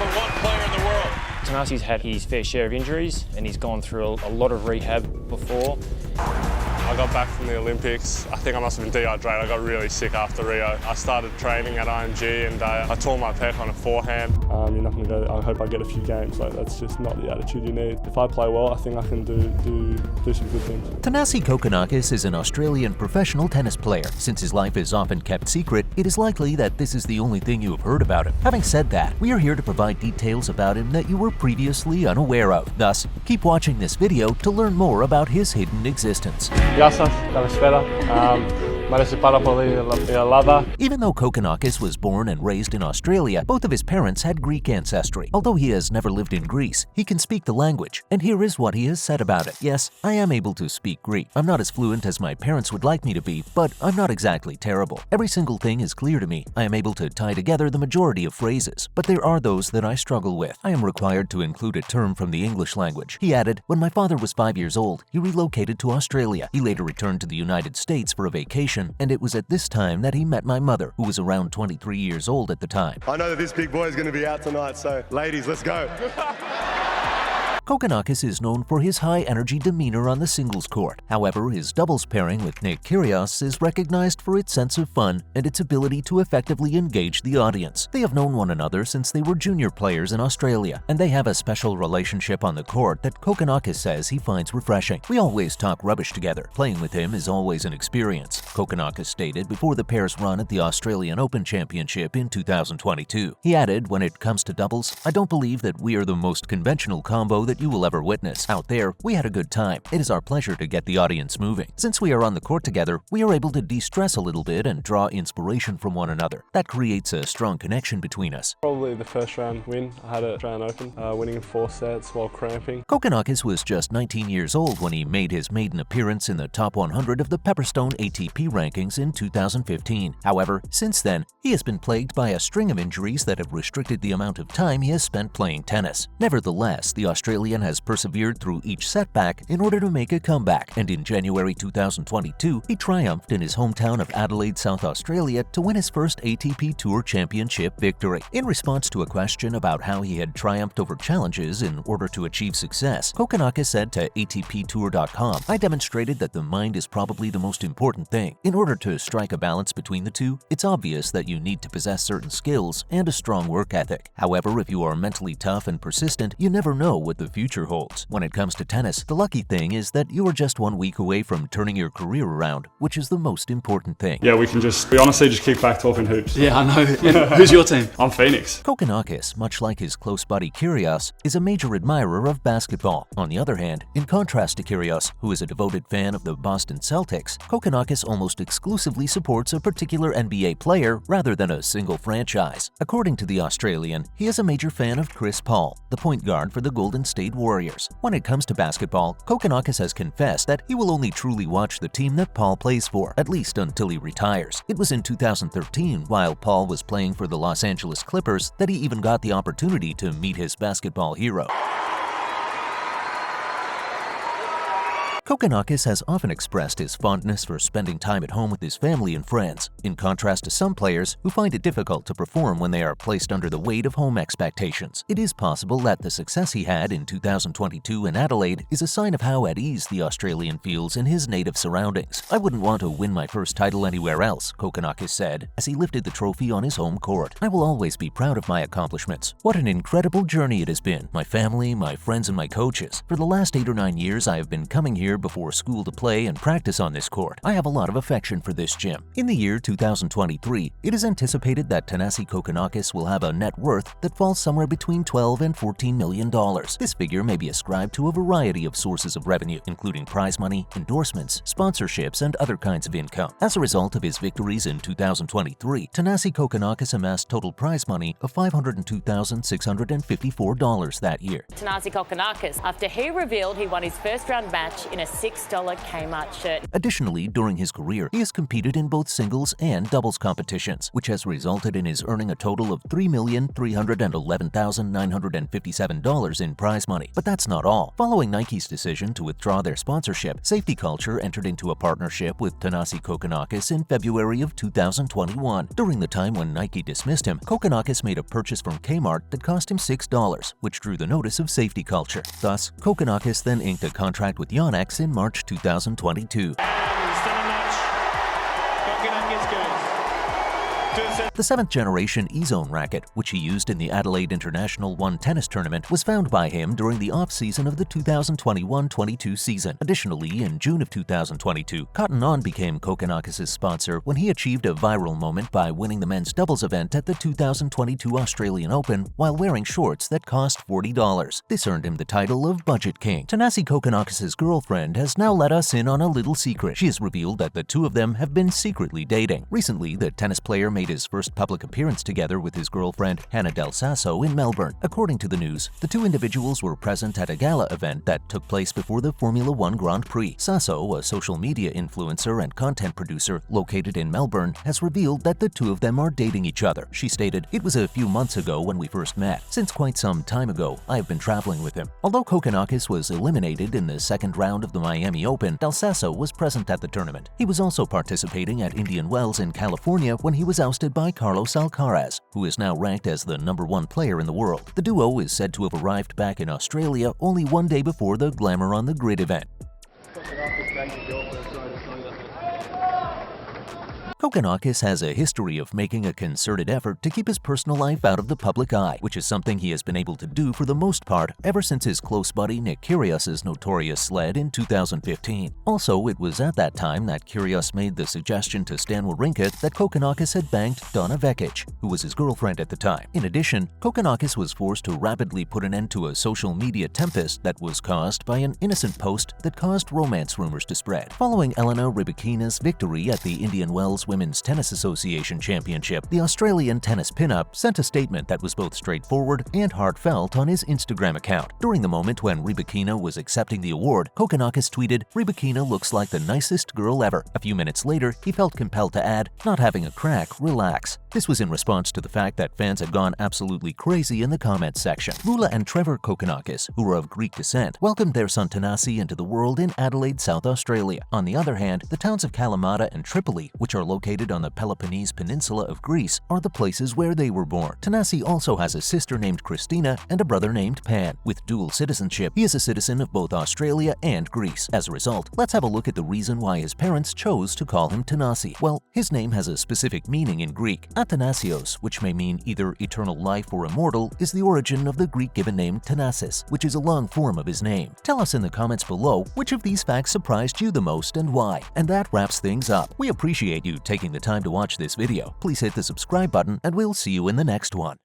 for one player in the world. Thanasi's had his fair share of injuries and he's gone through a lot of rehab before. I got back from the Olympics. I think I must have been dehydrated. I got really sick after Rio. I started training at IMG and I tore my pec on a forehand. You're not going to go, I hope I get a few games. That's just not the attitude you need. If I play well, I think I can do some good things. Thanasi Kokkinakis is an Australian professional tennis player. Since his life is often kept secret, it is likely that this is the only thing you have heard about him. Having said that, we are here to provide details about him that you were previously unaware of. Thus, keep watching this video to learn more about his hidden existence. Γεια σας, καλησπέρα. Μ' αρέσει πάρα πολύ η Ελλάδα. Even though Kokkinakis was born and raised in Australia, both of his parents had Greek ancestry. Although he has never lived in Greece, he can speak the language, and here is what he has said about it. Yes, I am able to speak Greek. I'm not as fluent as my parents would like me to be, but I'm not exactly terrible. Every single thing is clear to me. I am able to tie together the majority of phrases, but there are those that I struggle with. I am required to include a term from the English language. He added, when my father was 5 years old, he relocated to Australia. He later returned to the United States for a vacation, and it was at this time that he met my mother, who was around 23 years old at the time. I know that this big boy is going to be out tonight, so ladies, let's go. Kokkinakis is known for his high-energy demeanor on the singles court. However, his doubles pairing with Nick Kyrgios is recognized for its sense of fun and its ability to effectively engage the audience. They have known one another since they were junior players in Australia, and they have a special relationship on the court that Kokkinakis says he finds refreshing. We always talk rubbish together. Playing with him is always an experience, Kokkinakis stated before the pair's run at the Australian Open Championship in 2022. He added, when it comes to doubles, I don't believe that we are the most conventional combo that you will ever witness. Out there, we had a good time. It is our pleasure to get the audience moving. Since we are on the court together, we are able to de-stress a little bit and draw inspiration from one another. That creates a strong connection between us. Probably the first round win. I had a Australian Open, winning in 4 sets while cramping. Kokkinakis was just 19 years old when he made his maiden appearance in the top 100 of the Pepperstone ATP Rankings in 2015. However, since then, he has been plagued by a string of injuries that have restricted the amount of time he has spent playing tennis. Nevertheless, the Australian has persevered through each setback in order to make a comeback, and in January 2022, he triumphed in his hometown of Adelaide, South Australia to win his first ATP Tour Championship victory. In response to a question about how he had triumphed over challenges in order to achieve success, Kokkinakis said to ATPTour.com, I demonstrated that the mind is probably the most important thing. In order to strike a balance between the two, it's obvious that you need to possess certain skills and a strong work ethic. However, if you are mentally tough and persistent, you never know what the future holds. When it comes to tennis, the lucky thing is that you are just 1 week away from turning your career around, which is the most important thing. Yeah, we honestly just kick back talking hoops. Yeah, I know. Who's your team? I'm Phoenix. Kokkinakis, much like his close buddy Kyrgios, is a major admirer of basketball. On the other hand, in contrast to Kyrgios, who is a devoted fan of the Boston Celtics, Kokkinakis almost exclusively supports a particular NBA player rather than a single franchise. According to the Australian, he is a major fan of Chris Paul, the point guard for the Golden State Warriors. When it comes to basketball, Kokkinakis has confessed that he will only truly watch the team that Paul plays for, at least until he retires. It was in 2013, while Paul was playing for the Los Angeles Clippers, that he even got the opportunity to meet his basketball hero. Kokkinakis has often expressed his fondness for spending time at home with his family and friends, in contrast to some players who find it difficult to perform when they are placed under the weight of home expectations. It is possible that the success he had in 2022 in Adelaide is a sign of how at ease the Australian feels in his native surroundings. I wouldn't want to win my first title anywhere else, Kokkinakis said, as he lifted the trophy on his home court. I will always be proud of my accomplishments. What an incredible journey it has been. My family, my friends, and my coaches. For the last 8 or 9 years, I have been coming here before school to play and practice on this court. I have a lot of affection for this gym. In the year 2023, it is anticipated that Thanasi Kokkinakis will have a net worth that falls somewhere between $12 and $14 million. This figure may be ascribed to a variety of sources of revenue, including prize money, endorsements, sponsorships, and other kinds of income. As a result of his victories in 2023, Thanasi Kokkinakis amassed total prize money of $502,654 that year. Thanasi Kokkinakis, after he revealed he won his first round match in a $6 Kmart shirt. Additionally, during his career, he has competed in both singles and doubles competitions, which has resulted in his earning a total of $3,311,957 in prize money. But that's not all. Following Nike's decision to withdraw their sponsorship, Safety Culture entered into a partnership with Thanasi Kokkinakis in February of 2021. During the time when Nike dismissed him, Kokkinakis made a purchase from Kmart that cost him $6, which drew the notice of Safety Culture. Thus, Kokkinakis then inked a contract with Yonex in March 2022. The 7th-generation E-Zone racket, which he used in the Adelaide International 1 tennis tournament, was found by him during the off-season of the 2021-22 season. Additionally, in June of 2022, Cotton On became Kokkinakis' sponsor when he achieved a viral moment by winning the men's doubles event at the 2022 Australian Open while wearing shorts that cost $40. This earned him the title of Budget King. Thanasi Kokkinakis' girlfriend has now let us in on a little secret. She has revealed that the two of them have been secretly dating. Recently, the tennis player made his first public appearance together with his girlfriend Hannah Del Sasso in Melbourne. According to the news, the two individuals were present at a gala event that took place before the Formula One Grand Prix. Sasso, a social media influencer and content producer located in Melbourne, has revealed that the two of them are dating each other. She stated, "It was a few months ago when we first met. Since quite some time ago, I have been traveling with him." Although Kokkinakis was eliminated in the second round of the Miami Open, Del Sasso was present at the tournament. He was also participating at Indian Wells in California when he was ousted by Carlos Alcaraz, who is now ranked as the #1 player in the world. The duo is said to have arrived back in Australia only one day before the Glamour on the Grid event. Kokkinakis has a history of making a concerted effort to keep his personal life out of the public eye, which is something he has been able to do for the most part ever since his close buddy Nick Kyrgios' notorious sled in 2015. Also, it was at that time that Kyrgios made the suggestion to Stan Wawrinka that Kokkinakis had banged Donna Vekic, who was his girlfriend at the time. In addition, Kokkinakis was forced to rapidly put an end to a social media tempest that was caused by an innocent post that caused romance rumors to spread. Following Elena Rybakina's victory at the Indian Wells Women's Tennis Association Championship, the Australian tennis pinup sent a statement that was both straightforward and heartfelt on his Instagram account. During the moment when Rybakina was accepting the award, Kokkinakis tweeted, "Rybakina looks like the nicest girl ever." A few minutes later, he felt compelled to add, "Not having a crack, relax." This was in response to the fact that fans had gone absolutely crazy in the comments section. Lula and Trevor Kokkinakis, who are of Greek descent, welcomed their son Thanasi into the world in Adelaide, South Australia. On the other hand, the towns of Kalamata and Tripoli, which are located on the Peloponnese Peninsula of Greece, are the places where they were born. Thanasi also has a sister named Christina and a brother named Pan. With dual citizenship, he is a citizen of both Australia and Greece. As a result, let's have a look at the reason why his parents chose to call him Thanasi. Well, his name has a specific meaning in Greek. Athanasios, which may mean either eternal life or immortal, is the origin of the Greek given name Thanasis, which is a long form of his name. Tell us in the comments below which of these facts surprised you the most and why. And that wraps things up. We appreciate you taking the time to watch this video. Please hit the subscribe button and we'll see you in the next one.